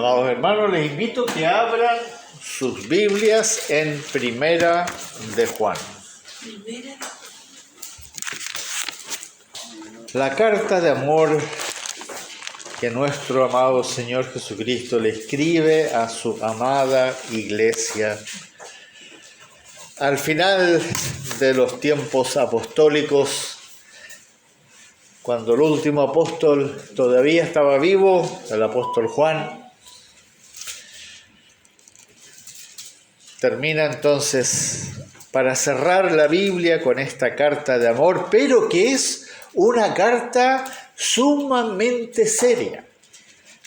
Amados hermanos, les invito a que abran sus Biblias en Primera de Juan. La carta de amor que nuestro amado Señor Jesucristo le escribe a su amada iglesia. Al final de los tiempos apostólicos, cuando el último apóstol todavía estaba vivo, el apóstol Juan, termina entonces para cerrar la Biblia con esta carta de amor, pero que es una carta sumamente seria.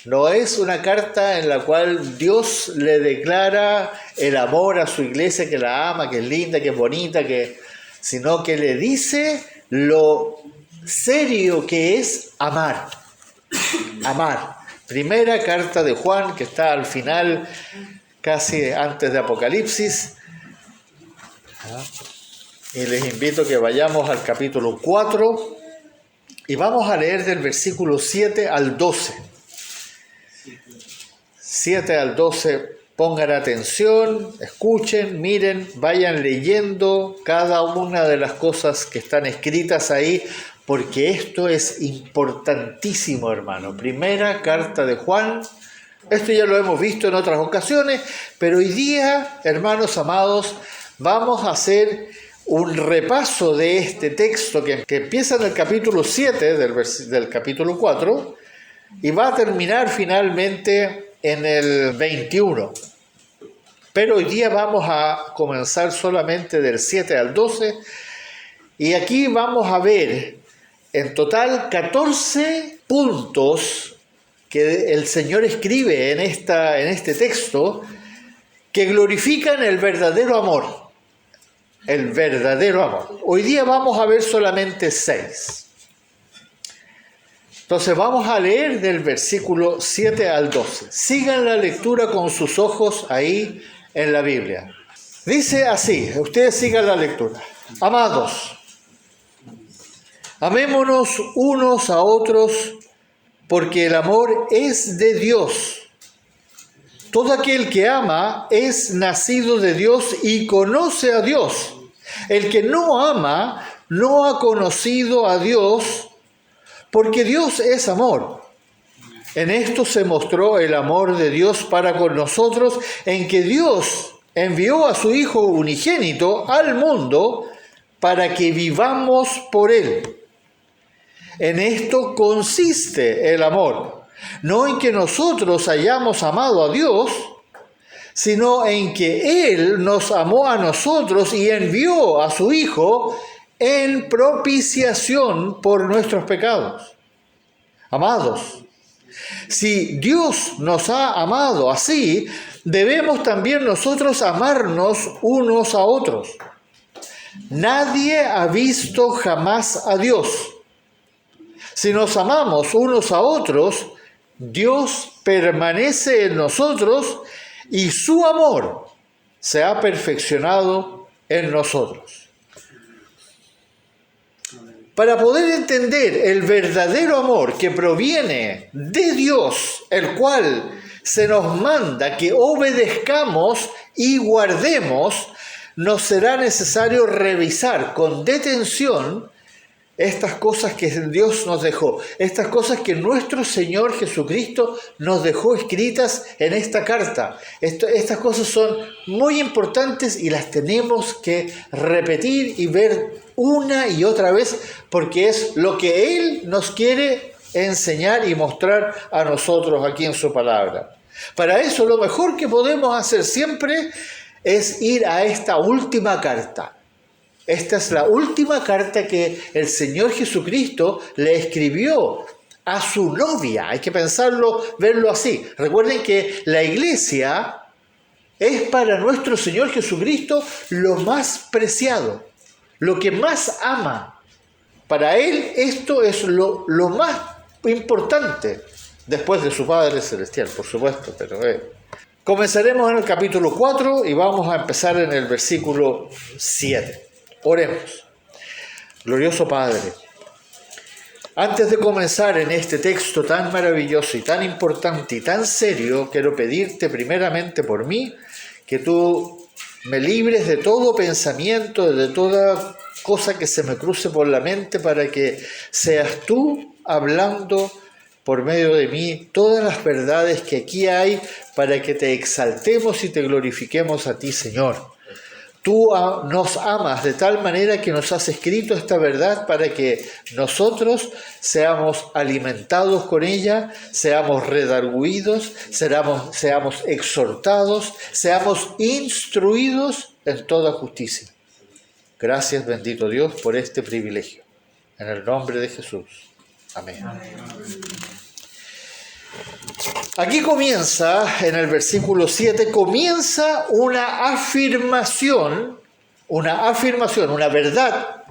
No es una carta en la cual Dios le declara el amor a su iglesia, que la ama, que es linda, que es bonita, sino que le dice lo serio que es amar. Amar. Primera carta de Juan, que está al final, casi antes de Apocalipsis. Y les invito a que vayamos al capítulo 4 y vamos a leer del versículo 7 al 12. 7 al 12, pongan atención, escuchen, miren, vayan leyendo cada una de las cosas que están escritas ahí, porque esto es importantísimo, hermano. Primera carta de Juan, esto ya lo hemos visto en otras ocasiones, pero hoy día, hermanos amados, vamos a hacer un repaso de este texto que empieza en el capítulo 7 del capítulo 4 y va a terminar finalmente en el 21. Pero hoy día vamos a comenzar solamente del 7 al 12 y aquí vamos a ver en total 14 puntos que el Señor escribe en este texto que glorifican el verdadero amor. El verdadero amor. Hoy día vamos a ver solamente 6. Entonces vamos a leer del versículo 7 al 12. Sigan la lectura con sus ojos ahí en la Biblia. Dice así, ustedes sigan la lectura. Amados, amémonos unos a otros porque el amor es de Dios. Todo aquel que ama es nacido de Dios y conoce a Dios. El que no ama no ha conocido a Dios, porque Dios es amor. En esto se mostró el amor de Dios para con nosotros, en que Dios envió a su Hijo unigénito al mundo para que vivamos por Él. En esto consiste el amor, no en que nosotros hayamos amado a Dios, sino en que Él nos amó a nosotros y envió a su Hijo en propiciación por nuestros pecados. Amados, si Dios nos ha amado así, debemos también nosotros amarnos unos a otros. Nadie ha visto jamás a Dios. Si nos amamos unos a otros, Dios permanece en nosotros y su amor se ha perfeccionado en nosotros. Para poder entender el verdadero amor que proviene de Dios, el cual se nos manda que obedezcamos y guardemos, nos será necesario revisar con detención estas cosas que Dios nos dejó, estas cosas que nuestro Señor Jesucristo nos dejó escritas en esta carta. Estas cosas son muy importantes y las tenemos que repetir y ver una y otra vez porque es lo que Él nos quiere enseñar y mostrar a nosotros aquí en su palabra. Para eso lo mejor que podemos hacer siempre es ir a esta última carta. Esta es la última carta que el Señor Jesucristo le escribió a su novia. Hay que pensarlo, verlo así. Recuerden que la iglesia es para nuestro Señor Jesucristo lo más preciado, lo que más ama. Para Él esto es lo más importante, después de su Padre Celestial, por supuesto. Pero comenzaremos en el capítulo 4 y vamos a empezar en el versículo 7. Oremos. Glorioso Padre, Antes de comenzar en este texto tan maravilloso y tan importante y tan serio, quiero pedirte primeramente por mí que tú me libres de todo pensamiento, de toda cosa que se me cruce por la mente, para que seas tú hablando por medio de mí todas las verdades que aquí hay, para que te exaltemos y te glorifiquemos a ti, Señor. Tú nos amas de tal manera que nos has escrito esta verdad para que nosotros seamos alimentados con ella, seamos redarguidos, seamos exhortados, seamos instruidos en toda justicia. Gracias, bendito Dios, por este privilegio. En el nombre de Jesús. Amén. Aquí comienza, en el versículo 7, comienza una afirmación, una verdad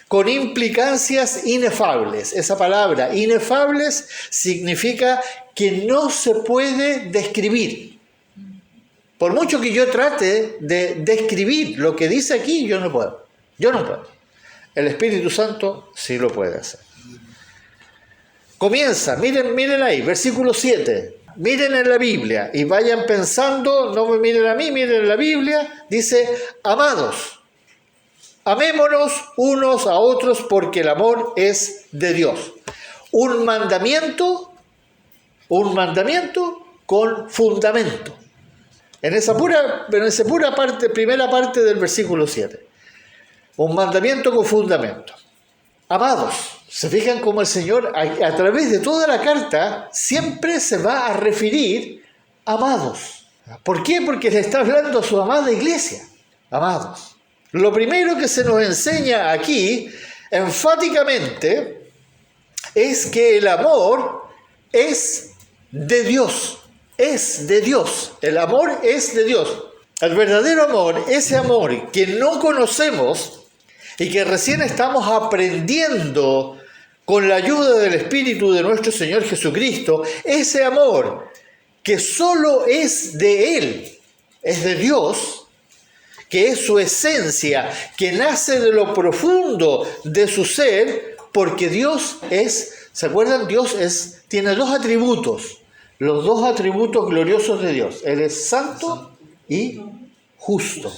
con implicancias inefables. Esa palabra, inefables, significa que no se puede describir. Por mucho que yo trate de describir lo que dice aquí, yo no puedo. El Espíritu Santo sí lo puede hacer. Comienza, miren ahí, versículo 7. Miren en la Biblia y vayan pensando, no me miren a mí, miren en la Biblia. Dice, amados, amémonos unos a otros porque el amor es de Dios. Un mandamiento con fundamento. En esa pura parte, primera parte del versículo 7. Un mandamiento con fundamento. Amados, se fijan cómo el Señor a través de toda la carta siempre se va a referir amados. ¿Por qué? Porque le está hablando a su amada iglesia. Amados. Lo primero que se nos enseña aquí, enfáticamente, es que el amor es de Dios. Es de Dios. El amor es de Dios. El verdadero amor, ese amor que no conocemos y que recién estamos aprendiendo con la ayuda del Espíritu de nuestro Señor Jesucristo, ese amor que solo es de Él, es de Dios, que es su esencia, que nace de lo profundo de su ser, porque Dios es, ¿se acuerdan? Dios tiene dos atributos, los dos atributos gloriosos de Dios. Él es santo y justo.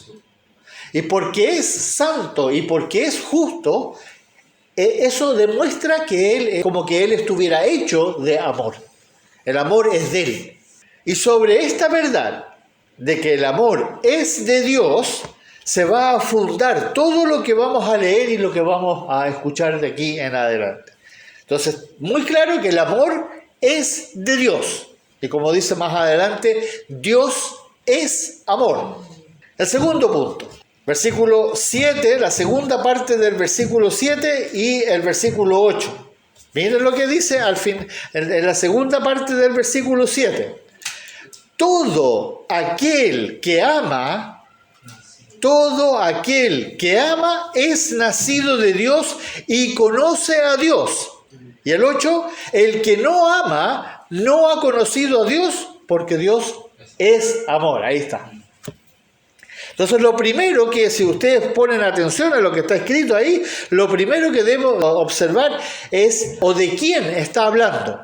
Y porque es santo y porque es justo, eso demuestra que Él, como que Él estuviera hecho de amor. El amor es de Él. Y sobre esta verdad de que el amor es de Dios, se va a fundar todo lo que vamos a leer y lo que vamos a escuchar de aquí en adelante. Entonces, muy claro que el amor es de Dios. Y como dice más adelante, Dios es amor. El segundo punto. Versículo 7, la segunda parte del versículo 7 y el versículo 8. Miren lo que dice al fin, en la segunda parte del versículo 7. Todo aquel que ama es nacido de Dios y conoce a Dios. Y el 8, el que no ama no ha conocido a Dios porque Dios es amor. Ahí está. Entonces lo primero que, si ustedes ponen atención a lo que está escrito ahí, lo primero que debemos observar es, ¿o de quién está hablando?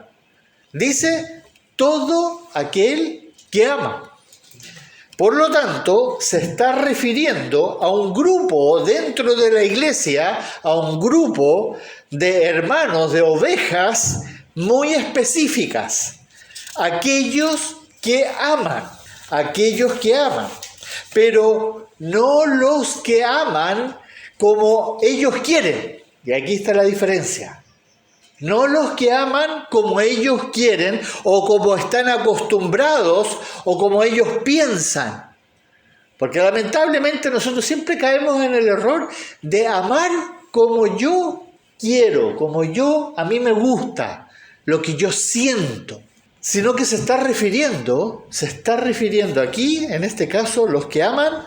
Dice, todo aquel que ama. Por lo tanto, se está refiriendo a un grupo dentro de la iglesia, a un grupo de hermanos, de ovejas muy específicas. Aquellos que aman. Pero no los que aman como ellos quieren. Y aquí está la diferencia. No los que aman como ellos quieren o como están acostumbrados o como ellos piensan. Porque lamentablemente nosotros siempre caemos en el error de amar como yo quiero, a mí me gusta, lo que yo siento. Sino que se está refiriendo aquí, en este caso, los que aman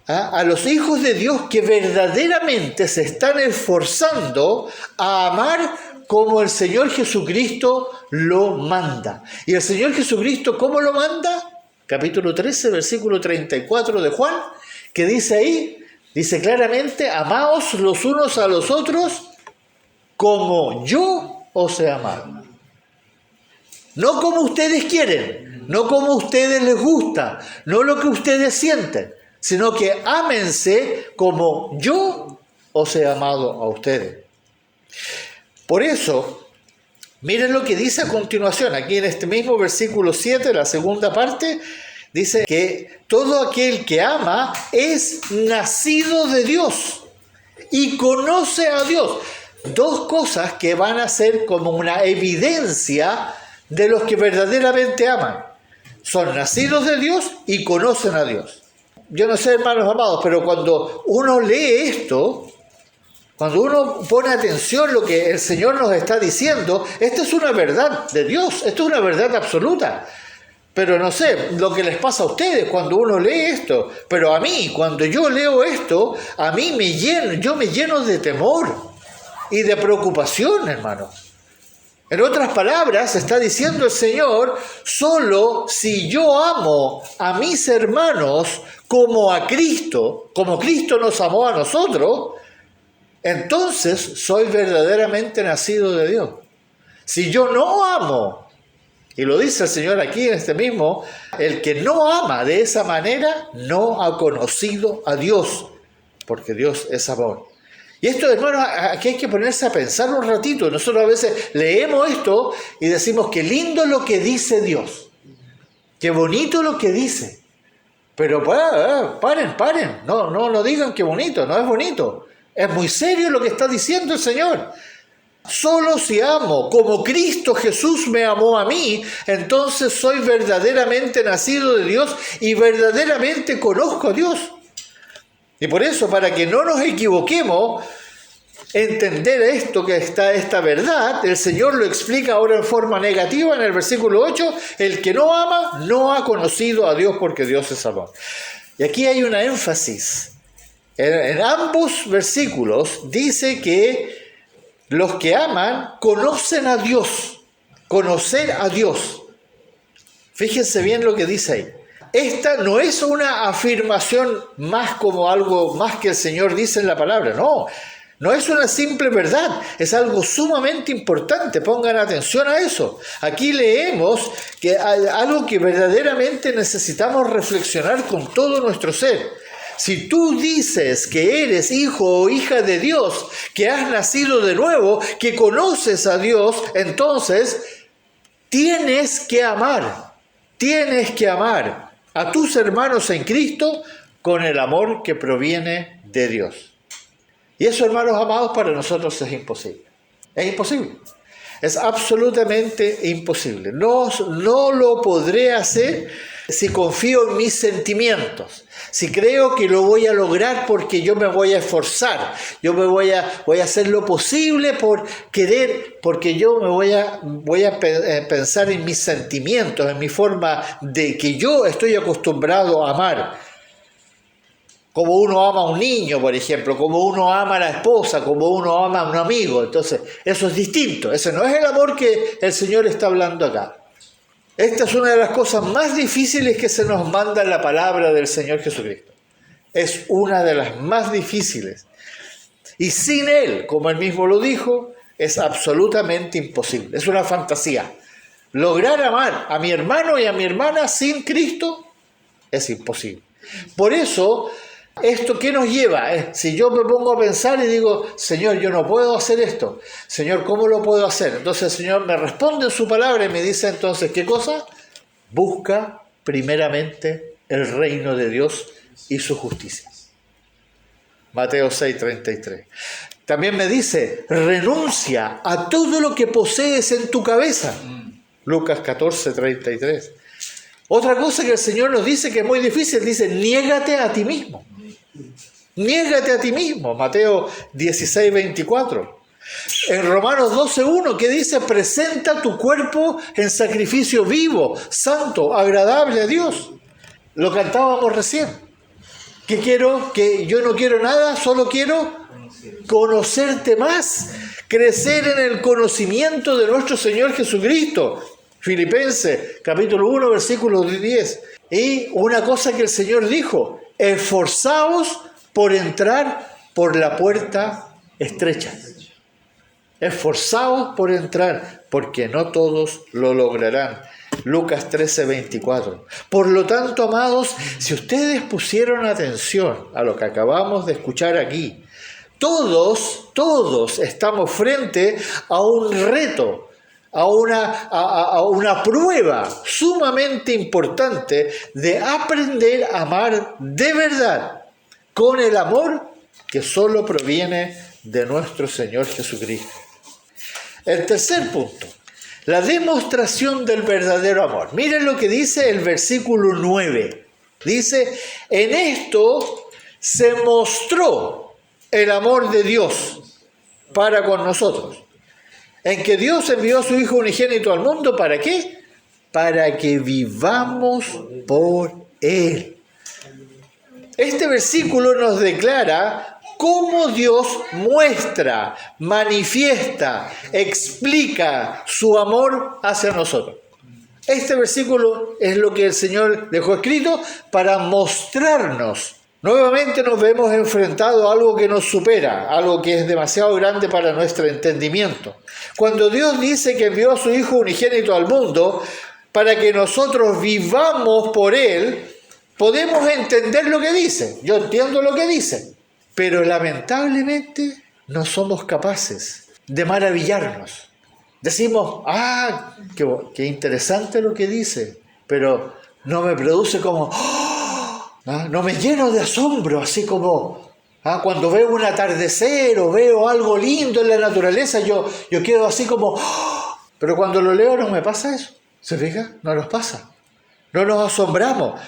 a los hijos de Dios que verdaderamente se están esforzando a amar como el Señor Jesucristo lo manda. ¿Y el Señor Jesucristo cómo lo manda? Capítulo 13, versículo 34 de Juan, que dice ahí, dice claramente, amaos los unos a los otros como yo os he amado. No como ustedes quieren, no como a ustedes les gusta, no lo que ustedes sienten, sino que ámense como yo os he amado a ustedes. Por eso, miren lo que dice a continuación, aquí en este mismo versículo 7, la segunda parte, dice que todo aquel que ama es nacido de Dios y conoce a Dios. Dos cosas que van a ser como una evidencia de los que verdaderamente aman. Son nacidos de Dios y conocen a Dios. Yo no sé, hermanos amados, pero cuando uno lee esto, cuando uno pone atención a lo que el Señor nos está diciendo, esta es una verdad de Dios, esto es una verdad absoluta. Pero no sé, lo que les pasa a ustedes cuando uno lee esto, pero a mí, cuando yo leo esto, a mí yo me lleno de temor y de preocupación, hermano. En otras palabras, está diciendo el Señor, solo si yo amo a mis hermanos como a Cristo, como Cristo nos amó a nosotros, entonces soy verdaderamente nacido de Dios. Si yo no amo, y lo dice el Señor aquí en este mismo, el que no ama de esa manera no ha conocido a Dios, porque Dios es amor. Y esto, hermano, aquí hay que ponerse a pensar un ratito. Nosotros a veces leemos esto y decimos, qué lindo lo que dice Dios, qué bonito lo que dice. Pero paren, no digan qué bonito, no es bonito. Es muy serio lo que está diciendo el Señor. Solo si amo como Cristo Jesús me amó a mí, entonces soy verdaderamente nacido de Dios y verdaderamente conozco a Dios. Y por eso, para que no nos equivoquemos, entender esto, que está esta verdad, el Señor lo explica ahora en forma negativa en el versículo 8, el que no ama no ha conocido a Dios porque Dios es amor. Y aquí hay una énfasis. En ambos versículos dice que los que aman conocen a Dios, conocer a Dios. Fíjense bien lo que dice ahí. Esta no es una afirmación más como algo más que el Señor dice en la palabra, no es una simple verdad, es algo sumamente importante, pongan atención a eso. Aquí leemos que hay algo que verdaderamente necesitamos reflexionar con todo nuestro ser. Si tú dices que eres hijo o hija de Dios, que has nacido de nuevo, que conoces a Dios, entonces tienes que amar a tus hermanos en Cristo con el amor que proviene de Dios. Y eso, hermanos amados, para nosotros es imposible. Es imposible. Es absolutamente imposible. No lo podré hacer si confío en mis sentimientos. Si creo que lo voy a lograr porque yo me voy a esforzar. Yo me voy a hacer lo posible por querer, porque yo me voy a pensar en mis sentimientos, en mi forma de que yo estoy acostumbrado a amar. Como uno ama a un niño, por ejemplo, como uno ama a la esposa, como uno ama a un amigo. Entonces, eso es distinto. Ese no es el amor que el Señor está hablando acá. Esta es una de las cosas más difíciles que se nos manda en la palabra del Señor Jesucristo. Es una de las más difíciles. Y sin Él, como Él mismo lo dijo, es absolutamente imposible. Es una fantasía. Lograr amar a mi hermano y a mi hermana sin Cristo es imposible. Por eso, ¿esto qué nos lleva? Si yo me pongo a pensar y digo, Señor, yo no puedo hacer esto. Señor, ¿cómo lo puedo hacer? Entonces el Señor me responde en su palabra y me dice entonces, ¿qué cosa? Busca primeramente el reino de Dios y su justicia. Mateo 6:33. También me dice, renuncia a todo lo que posees en tu cabeza. Lucas 14:33. Otra cosa que el Señor nos dice que es muy difícil, dice, niégate a ti mismo. Niégate a ti mismo. Mateo 16:24. En Romanos 12:1, que dice, presenta tu cuerpo en sacrificio vivo, santo, agradable a Dios. Lo cantábamos recién. ¿Qué quiero? Que yo no quiero nada, solo quiero conocerte más, crecer en el conocimiento de nuestro Señor Jesucristo. Filipenses, capítulo 1, versículo 10. Y una cosa que el Señor dijo, esforzaos por entrar por la puerta estrecha. esforzaos por entrar, porque no todos lo lograrán. Lucas 13:24. Por lo tanto, amados, si ustedes pusieron atención a lo que acabamos de escuchar aquí, todos estamos frente a un reto, a una prueba sumamente importante de aprender a amar de verdad, con el amor que solo proviene de nuestro Señor Jesucristo. El tercer punto, la demostración del verdadero amor. Miren lo que dice el versículo 9. Dice, en esto se mostró el amor de Dios para con nosotros. En que Dios envió a su Hijo unigénito al mundo, ¿para qué? Para que vivamos por Él. Este versículo nos declara cómo Dios muestra, manifiesta, explica su amor hacia nosotros. Este versículo es lo que el Señor dejó escrito para mostrarnos. Nuevamente nos vemos enfrentados a algo que nos supera, algo que es demasiado grande para nuestro entendimiento. Cuando Dios dice que envió a su Hijo unigénito al mundo para que nosotros vivamos por Él, podemos entender lo que dice. Yo entiendo lo que dice, pero lamentablemente no somos capaces de maravillarnos. Decimos, qué interesante lo que dice, pero no me produce como... No me lleno de asombro, así como cuando veo un atardecer o veo algo lindo en la naturaleza, yo quedo así como... Pero cuando lo leo no me pasa eso. ¿Se fija? No nos pasa. No nos asombramos.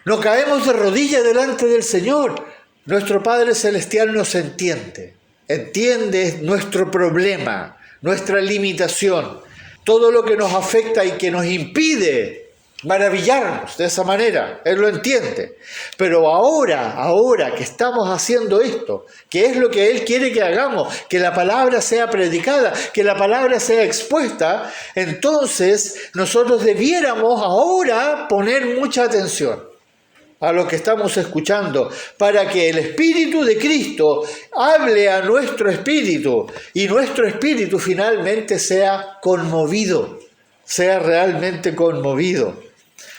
No caemos de rodillas delante del Señor. Nuestro Padre Celestial nos entiende. Entiende nuestro problema, nuestra limitación, todo lo que nos afecta y que nos impide maravillarnos de esa manera. Él lo entiende. Pero ahora que estamos haciendo esto, que es lo que Él quiere que hagamos, que la palabra sea predicada, que la palabra sea expuesta, entonces nosotros debiéramos ahora poner mucha atención a lo que estamos escuchando, para que el Espíritu de Cristo hable a nuestro espíritu y nuestro espíritu finalmente sea conmovido, sea realmente conmovido.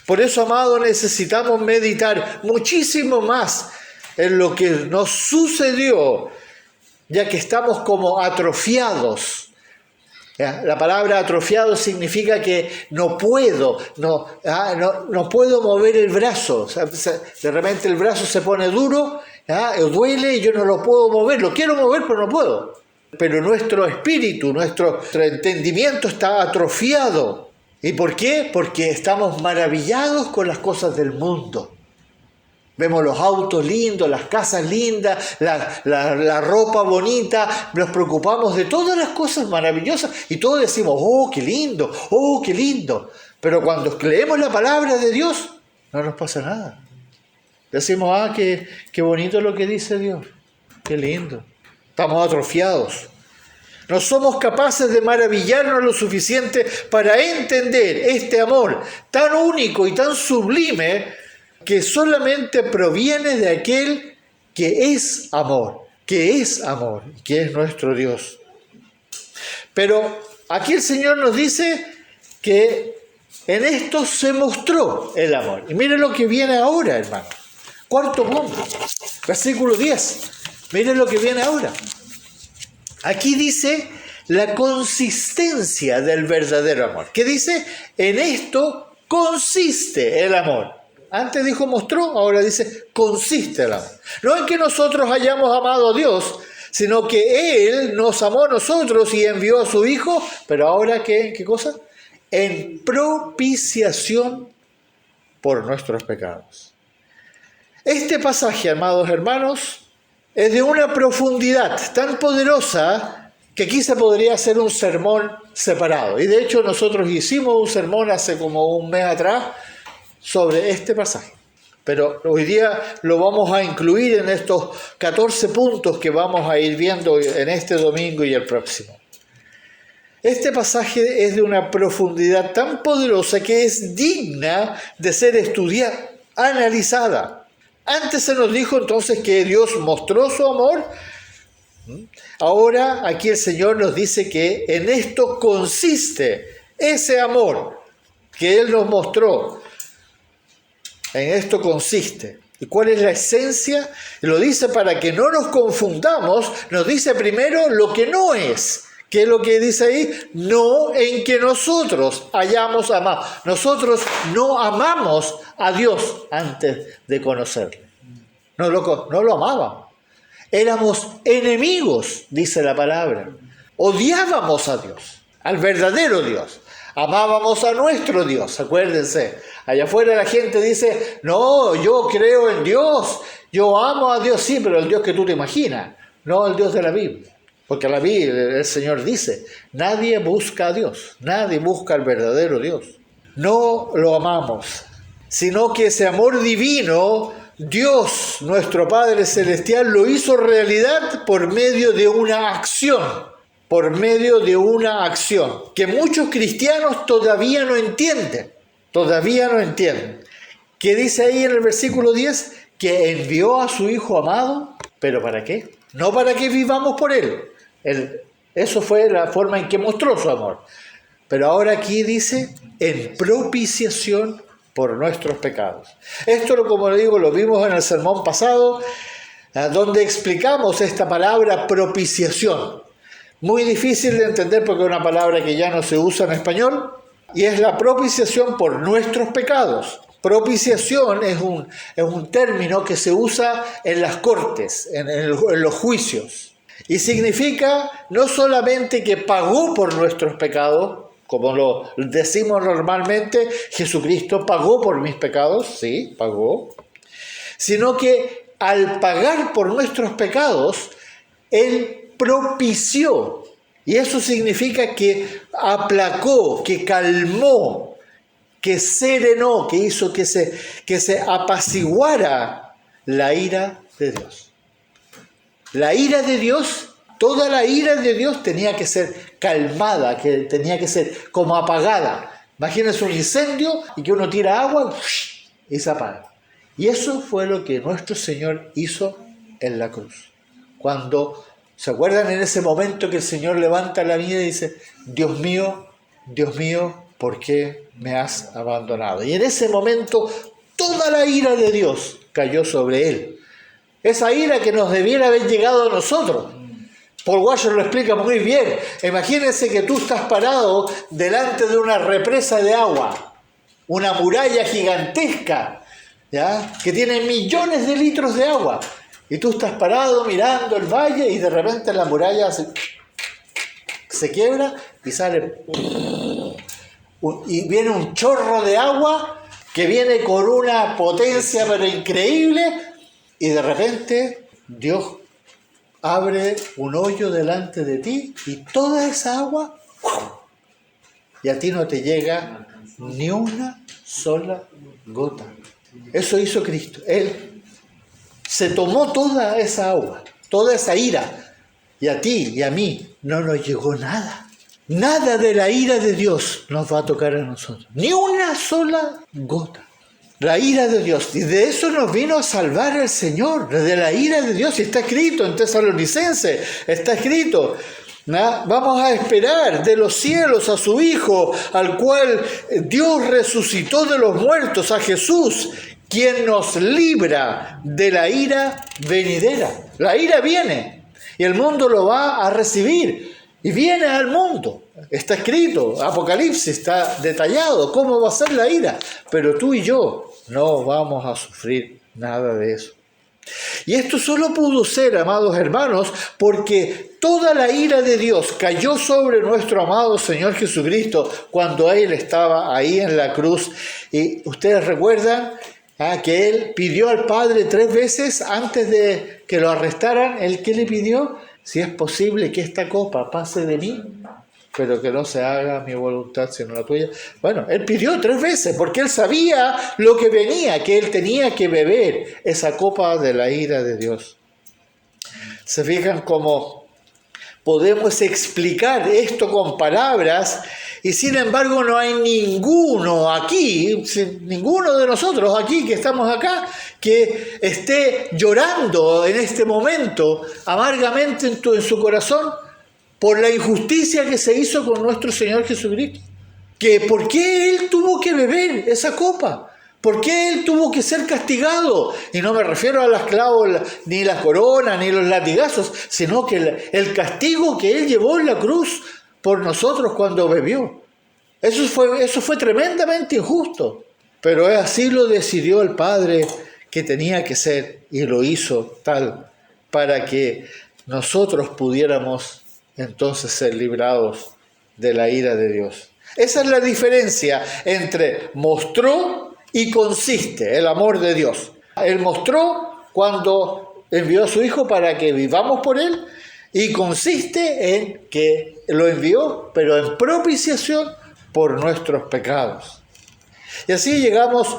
Por eso, amado, necesitamos meditar muchísimo más en lo que nos sucedió, ya que estamos como atrofiados. La palabra atrofiado significa que no puedo mover el brazo. O sea, de repente el brazo se pone duro, duele y yo no lo puedo mover. Lo quiero mover, pero no puedo. Pero nuestro espíritu, nuestro entendimiento está atrofiado. ¿Y por qué? Porque estamos maravillados con las cosas del mundo. Vemos los autos lindos, las casas lindas, la ropa bonita, nos preocupamos de todas las cosas maravillosas y todos decimos, ¡oh, qué lindo! ¡Oh, qué lindo! Pero cuando leemos la palabra de Dios, no nos pasa nada. Decimos, qué bonito lo que dice Dios, qué lindo. Estamos atrofiados. No somos capaces de maravillarnos lo suficiente para entender este amor tan único y tan sublime que solamente proviene de aquel que es amor, que es nuestro Dios. Pero aquí el Señor nos dice que en esto se mostró el amor. Y miren lo que viene ahora, hermano. Cuarto punto, versículo 10. Miren lo que viene ahora. Aquí dice la consistencia del verdadero amor. ¿Qué dice? En esto consiste el amor. Antes dijo mostró, ahora dice consiste el amor. No en que nosotros hayamos amado a Dios, sino que Él nos amó a nosotros y envió a su Hijo, pero ahora ¿qué cosa? En propiciación por nuestros pecados. Este pasaje, amados hermanos, es de una profundidad tan poderosa que aquí se podría hacer un sermón separado. Y de hecho nosotros hicimos un sermón hace como un mes atrás sobre este pasaje. Pero hoy día lo vamos a incluir en estos 14 puntos que vamos a ir viendo en este domingo y el próximo. Este pasaje es de una profundidad tan poderosa que es digna de ser estudiada, analizada. Antes se nos dijo entonces que Dios mostró su amor Ahora aquí el Señor nos dice que en esto consiste ese amor que Él nos mostró. En esto consiste. ¿Y cuál es la esencia? Lo dice para que no nos confundamos, nos dice primero lo que no es. ¿Qué es lo que dice ahí? No en que nosotros hayamos amado. Nosotros no amamos a Dios antes de conocerle. No lo amábamos. Éramos enemigos, dice la palabra. Odiábamos a Dios, al verdadero Dios. Amábamos a nuestro Dios, acuérdense. Allá afuera la gente dice, no, yo creo en Dios, yo amo a Dios, sí, pero el Dios que tú te imaginas, no el Dios de la Biblia. Porque la Biblia, el Señor dice, nadie busca a Dios, nadie busca al verdadero Dios. No lo amamos, sino que ese amor divino, Dios, nuestro Padre Celestial, lo hizo realidad por medio de una acción. Por medio de una acción que muchos cristianos todavía no entienden. ¿Qué dice ahí en el versículo 10? Que envió a su Hijo amado, ¿pero para qué? No para que vivamos por Él. Eso fue la forma en que mostró su amor. Pero ahora aquí dice, en propiciación por nuestros pecados. Esto, como le digo, lo vimos en el sermón pasado, donde explicamos esta palabra propiciación. Muy difícil de entender porque es una palabra que ya no se usa en español, y es la propiciación por nuestros pecados. Propiciación es un término que se usa en las cortes, en los juicios. Y significa no solamente que pagó por nuestros pecados, como lo decimos normalmente, Jesucristo pagó por mis pecados, sí, pagó, sino que al pagar por nuestros pecados, Él propició. Y eso significa que aplacó, que calmó, que serenó, que hizo que se apaciguara la ira de Dios. La ira de Dios, toda la ira de Dios tenía que ser calmada, que tenía que ser como apagada. Imagínense un incendio y que uno tira agua y se apaga. Y eso fue lo que nuestro Señor hizo en la cruz. Cuando, ¿se acuerdan en ese momento que el Señor levanta la vida y dice, Dios mío, ¿por qué me has abandonado? Y en ese momento toda la ira de Dios cayó sobre Él. Esa ira que nos debiera haber llegado a nosotros. Paul Washer lo explica muy bien. Imagínense que tú estás parado delante de una represa de agua, una muralla gigantesca, ¿ya? Que tiene millones de litros de agua. Y tú estás parado mirando el valle y de repente la muralla se quiebra y sale. Y viene un chorro de agua que viene con una potencia pero increíble y de repente Dios abre un hoyo delante de ti y toda esa agua y a ti no te llega ni una sola gota. Eso hizo Cristo. Él se tomó toda esa agua, toda esa ira, y a ti y a mí no nos llegó nada. Nada de la ira de Dios nos va a tocar a nosotros, ni una sola gota. La ira de Dios, y de eso nos vino a salvar el Señor, de la ira de Dios, y está escrito en Tesalonicenses, está escrito, ¿no? Vamos a esperar de los cielos a su Hijo, al cual Dios resucitó de los muertos, a Jesús, quien nos libra de la ira venidera. La ira viene y el mundo lo va a recibir y viene al mundo. Está escrito, Apocalipsis está detallado cómo va a ser la ira, pero tú y yo no vamos a sufrir nada de eso. Y esto solo pudo ser, amados hermanos, porque toda la ira de Dios cayó sobre nuestro amado Señor Jesucristo cuando Él estaba ahí en la cruz. Y ustedes recuerdan que Él pidió al Padre 3 veces antes de que lo arrestaran. ¿El qué le pidió? Si es posible que esta copa pase de mí, pero que no se haga mi voluntad sino la tuya. Bueno, Él pidió 3 veces porque Él sabía lo que venía, que Él tenía que beber esa copa de la ira de Dios. ¿Se fijan cómo podemos explicar esto con palabras Y sin embargo no hay ninguno aquí, ninguno de nosotros aquí que estamos acá, que esté llorando en este momento amargamente en su corazón por la injusticia que se hizo con nuestro Señor Jesucristo. Que ¿por qué Él tuvo que beber esa copa? ¿Por qué Él tuvo que ser castigado? Y no me refiero a las clavos, ni las coronas, ni los latigazos, sino que el castigo que Él llevó en la cruz por nosotros cuando bebió. Eso fue tremendamente injusto. Pero así lo decidió el Padre que tenía que ser, y lo hizo tal para que nosotros pudiéramos entonces ser librados de la ira de Dios. Esa es la diferencia entre mostró y consiste el amor de Dios. Él mostró cuando envió a su Hijo para que vivamos por Él, y consiste en que lo envió, pero en propiciación por nuestros pecados. Y así llegamos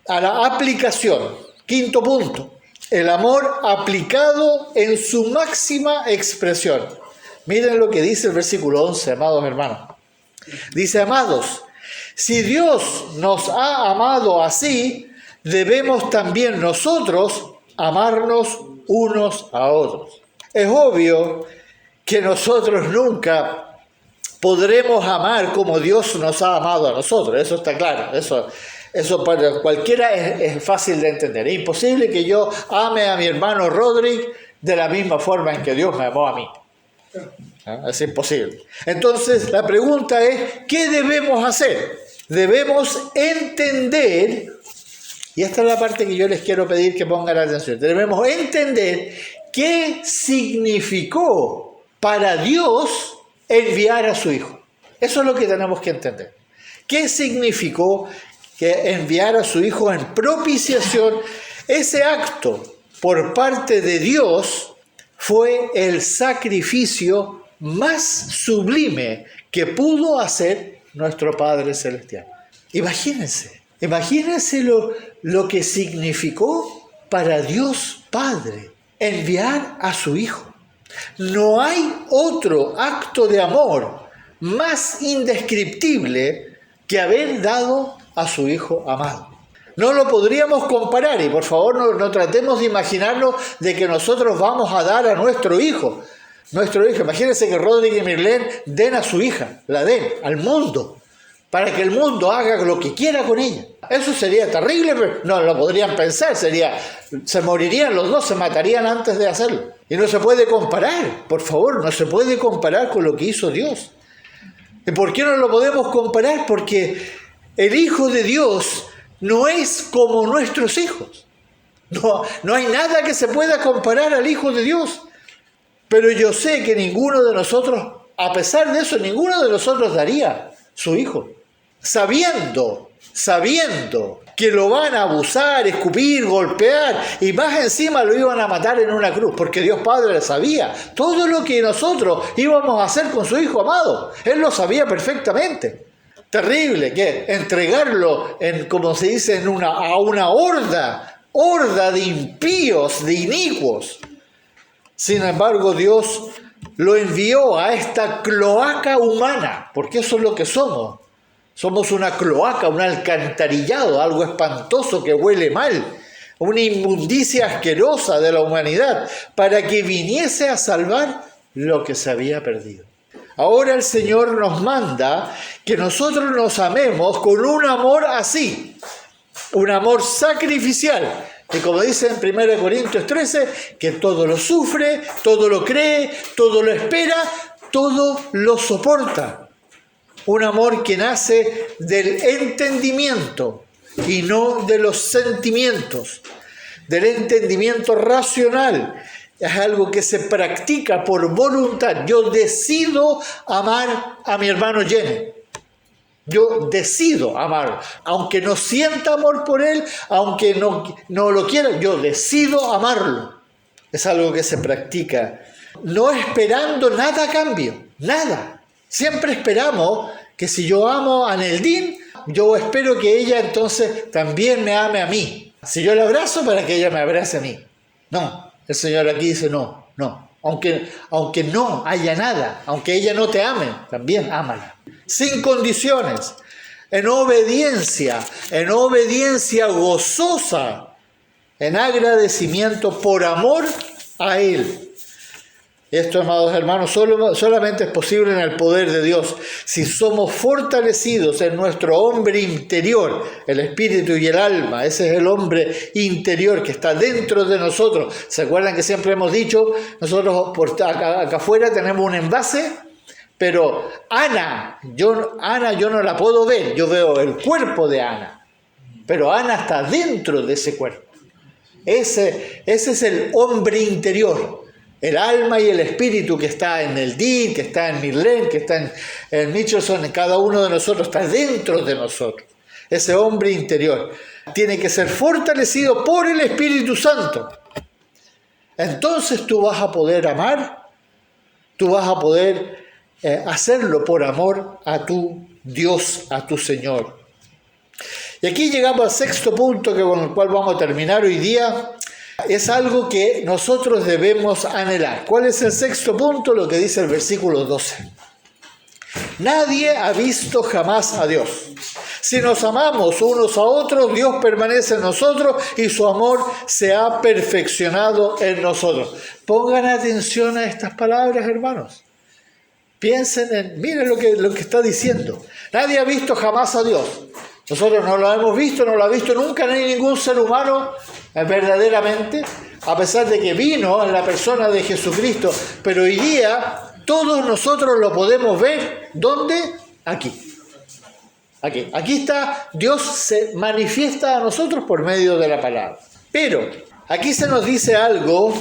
a la aplicación. Quinto punto, el amor aplicado en su máxima expresión. Miren lo que dice el versículo 11, amados hermanos. Dice: amados, si Dios nos ha amado así, debemos también nosotros amarnos unos a otros. Es obvio que nosotros nunca podremos amar como Dios nos ha amado a nosotros, eso está claro, eso para cualquiera es fácil de entender. Es imposible que yo ame a mi hermano Rodrigo de la misma forma en que Dios me amó a mí. Es imposible. Entonces la pregunta es, ¿qué debemos hacer? Debemos entender, y esta es la parte que yo les quiero pedir que pongan atención, debemos entender qué significó para Dios enviar a su Hijo. Eso es lo que tenemos que entender. ¿Qué significó que enviar a su Hijo en propiciación? Ese acto por parte de Dios fue el sacrificio más sublime que pudo hacer nuestro Padre Celestial. Imagínense lo que significó para Dios Padre enviar a su Hijo. No hay otro acto de amor más indescriptible que haber dado a su Hijo amado. No lo podríamos comparar, y por favor no tratemos de imaginarnos de que nosotros vamos a dar a nuestro hijo. Imagínense que Rodrigo y Mirlén den a su hija, la den al mundo, para que el mundo haga lo que quiera con ella. Eso sería terrible, pero no lo podrían pensar, se morirían los dos, se matarían antes de hacerlo. Y no se puede comparar, por favor, no se puede comparar con lo que hizo Dios. ¿Y por qué no lo podemos comparar? Porque el Hijo de Dios no es como nuestros hijos. No hay nada que se pueda comparar al Hijo de Dios. Pero yo sé que ninguno de nosotros, a pesar de eso, ninguno de nosotros daría su hijo. Sabiendo que lo van a abusar, escupir, golpear, y más encima lo iban a matar en una cruz, porque Dios Padre sabía todo lo que nosotros íbamos a hacer con su Hijo amado. Él lo sabía perfectamente. Terrible que entregarlo, como se dice, a una horda de impíos, de inicuos. Sin embargo, Dios lo envió a esta cloaca humana, porque eso es lo que somos. Somos una cloaca, un alcantarillado, algo espantoso que huele mal, una inmundicia asquerosa de la humanidad, para que viniese a salvar lo que se había perdido. Ahora el Señor nos manda que nosotros nos amemos con un amor así, un amor sacrificial, que como dice en 1 Corintios 13, que todo lo sufre, todo lo cree, todo lo espera, todo lo soporta. Un amor que nace del entendimiento y no de los sentimientos, del entendimiento racional. Es algo que se practica por voluntad. Yo decido amar a mi hermano Jenny. Yo decido amarlo. Aunque no sienta amor por él, aunque no lo quiera, yo decido amarlo. Es algo que se practica. No esperando nada a cambio. Nada. Siempre esperamos que si yo amo a Neldín, yo espero que ella entonces también me ame a mí. Si yo la abrazo, para que ella me abrace a mí. No. El Señor aquí dice no. aunque no haya nada, aunque ella no te ame, también ámala. Sin condiciones, en obediencia gozosa, en agradecimiento por amor a Él. Esto, amados hermanos, solamente es posible en el poder de Dios. Si somos fortalecidos en nuestro hombre interior, el espíritu y el alma, ese es el hombre interior que está dentro de nosotros. ¿Se acuerdan que siempre hemos dicho, nosotros acá afuera tenemos un envase, pero Ana yo no la puedo ver, yo veo el cuerpo de Ana, pero Ana está dentro de ese cuerpo. Ese es el hombre interior. El alma y el espíritu que está en el Dean, que está en Mirlen, que está en Michelson, en cada uno de nosotros, está dentro de nosotros. Ese hombre interior tiene que ser fortalecido por el Espíritu Santo. Entonces tú vas a poder amar, tú vas a poder hacerlo por amor a tu Dios, a tu Señor. Y aquí llegamos al sexto punto con el cual vamos a terminar hoy día. Es algo que nosotros debemos anhelar. ¿Cuál es el sexto punto? Lo que dice el versículo 12. Nadie ha visto jamás a Dios. Si nos amamos unos a otros, Dios permanece en nosotros y su amor se ha perfeccionado en nosotros. Pongan atención a estas palabras, hermanos. Piensen miren lo que está diciendo. Nadie ha visto jamás a Dios. Nosotros no lo hemos visto, no lo ha visto nunca ni ningún ser humano verdaderamente, a pesar de que vino en la persona de Jesucristo. Pero hoy día todos nosotros lo podemos ver. ¿Dónde? Aquí. Aquí está, Dios se manifiesta a nosotros por medio de la palabra. Pero aquí se nos dice algo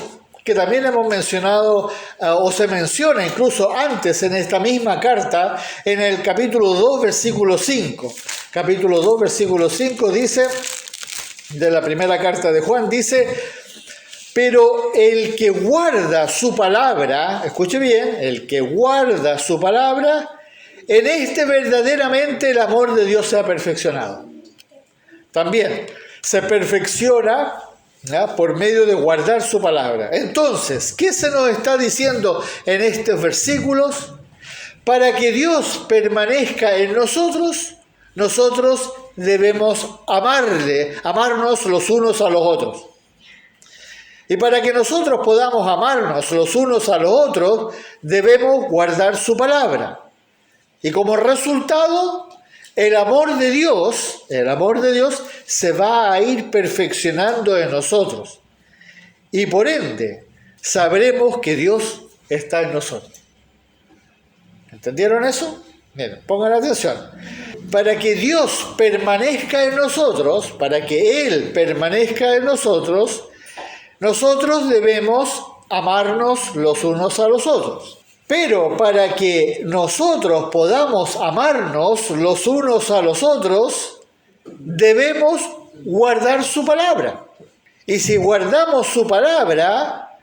que también hemos mencionado, o se menciona incluso antes en esta misma carta, en el capítulo 2, versículo 5. Capítulo 2, versículo 5 dice, de la primera carta de Juan, dice: pero el que guarda su palabra, escuche bien, el que guarda su palabra, en este verdaderamente el amor de Dios se ha perfeccionado. También se perfecciona por medio de guardar su palabra. Entonces, ¿qué se nos está diciendo en estos versículos? Para que Dios permanezca en nosotros, nosotros debemos amarnos los unos a los otros. Y para que nosotros podamos amarnos los unos a los otros, debemos guardar su palabra. Y como resultado, el amor de Dios se va a ir perfeccionando en nosotros. Y por ende, sabremos que Dios está en nosotros. ¿Entendieron eso? Miren, pongan atención. Para que Dios permanezca en nosotros, para que Él permanezca en nosotros, nosotros debemos amarnos los unos a los otros. Pero para que nosotros podamos amarnos los unos a los otros, debemos guardar su palabra. Y si guardamos su palabra,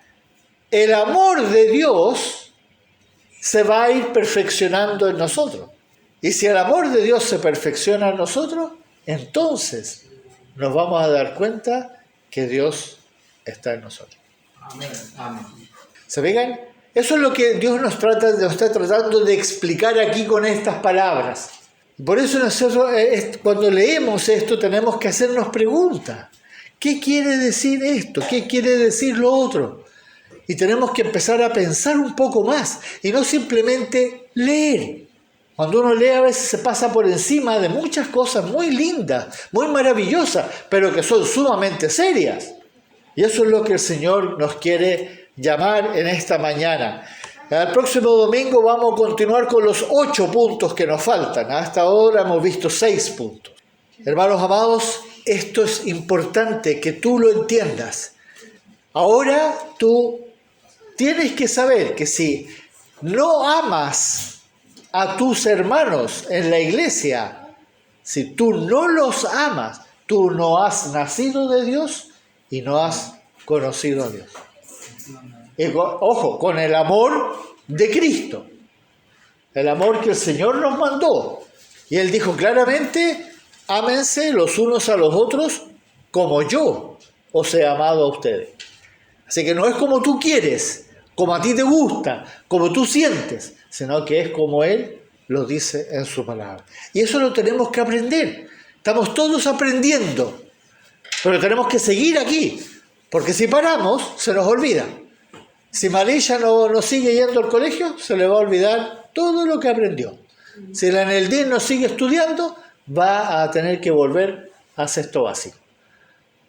el amor de Dios se va a ir perfeccionando en nosotros. Y si el amor de Dios se perfecciona en nosotros, entonces nos vamos a dar cuenta que Dios está en nosotros. Amén. Amén. ¿Se fijan? Eso es lo que Dios nos está tratando de explicar aquí con estas palabras. Por eso nosotros, cuando leemos esto, tenemos que hacernos preguntas. ¿Qué quiere decir esto? ¿Qué quiere decir lo otro? Y tenemos que empezar a pensar un poco más y no simplemente leer. Cuando uno lee, a veces se pasa por encima de muchas cosas muy lindas, muy maravillosas, pero que son sumamente serias. Y eso es lo que el Señor nos quiere llamar en esta mañana. El próximo domingo vamos a continuar con los 8 puntos que nos faltan. Hasta ahora hemos visto 6 puntos. Hermanos amados, esto es importante que tú lo entiendas. Ahora tú tienes que saber que si no amas a tus hermanos en la iglesia, si tú no los amas, tú no has nacido de Dios y no has conocido a Dios. Ojo, con el amor de Cristo, el amor que el Señor nos mandó. Y Él dijo claramente: ámense los unos a los otros como yo os he amado a ustedes. Así que no es como tú quieres, como a ti te gusta, como tú sientes, sino que es como Él lo dice en su palabra. Y eso lo tenemos que aprender. Estamos todos aprendiendo, pero tenemos que seguir aquí, porque si paramos, se nos olvida. Si Malilla no sigue yendo al colegio, se le va a olvidar todo lo que aprendió. Si la Neldín no sigue estudiando, va a tener que volver a sexto básico.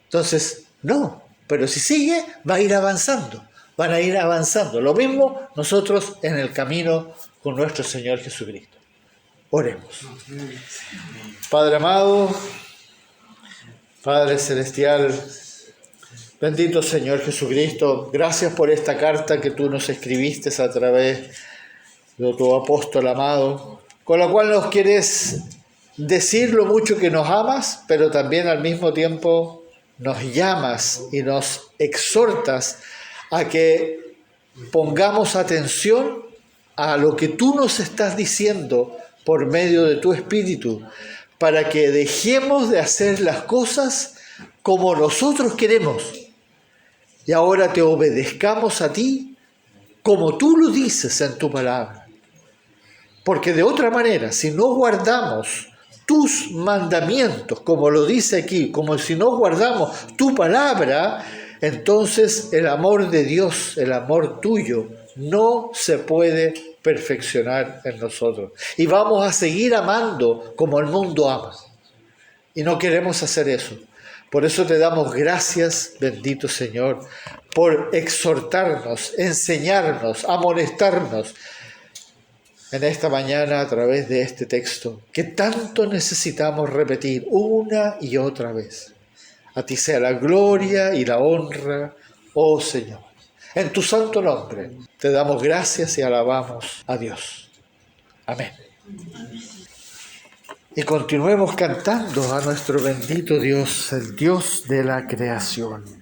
Entonces, no, pero si sigue, va a ir avanzando, van a ir avanzando. Lo mismo nosotros en el camino con nuestro Señor Jesucristo. Oremos. Padre amado, Padre celestial, bendito Señor Jesucristo, gracias por esta carta que tú nos escribiste a través de tu apóstol amado, con la cual nos quieres decir lo mucho que nos amas, pero también al mismo tiempo nos llamas y nos exhortas a que pongamos atención a lo que tú nos estás diciendo por medio de tu Espíritu, para que dejemos de hacer las cosas como nosotros queremos y ahora te obedezcamos a ti como tú lo dices en tu palabra. Porque de otra manera, si no guardamos tus mandamientos, como lo dice aquí, como si no guardamos tu palabra, entonces el amor de Dios, el amor tuyo, no se puede perfeccionar en nosotros. Y vamos a seguir amando como el mundo ama. Y no queremos hacer eso. Por eso te damos gracias, bendito Señor, por exhortarnos, enseñarnos, amonestarnos en esta mañana a través de este texto que tanto necesitamos repetir una y otra vez. A ti sea la gloria y la honra, oh Señor. En tu santo nombre te damos gracias y alabamos a Dios. Amén. Y continuemos cantando a nuestro bendito Dios, el Dios de la creación.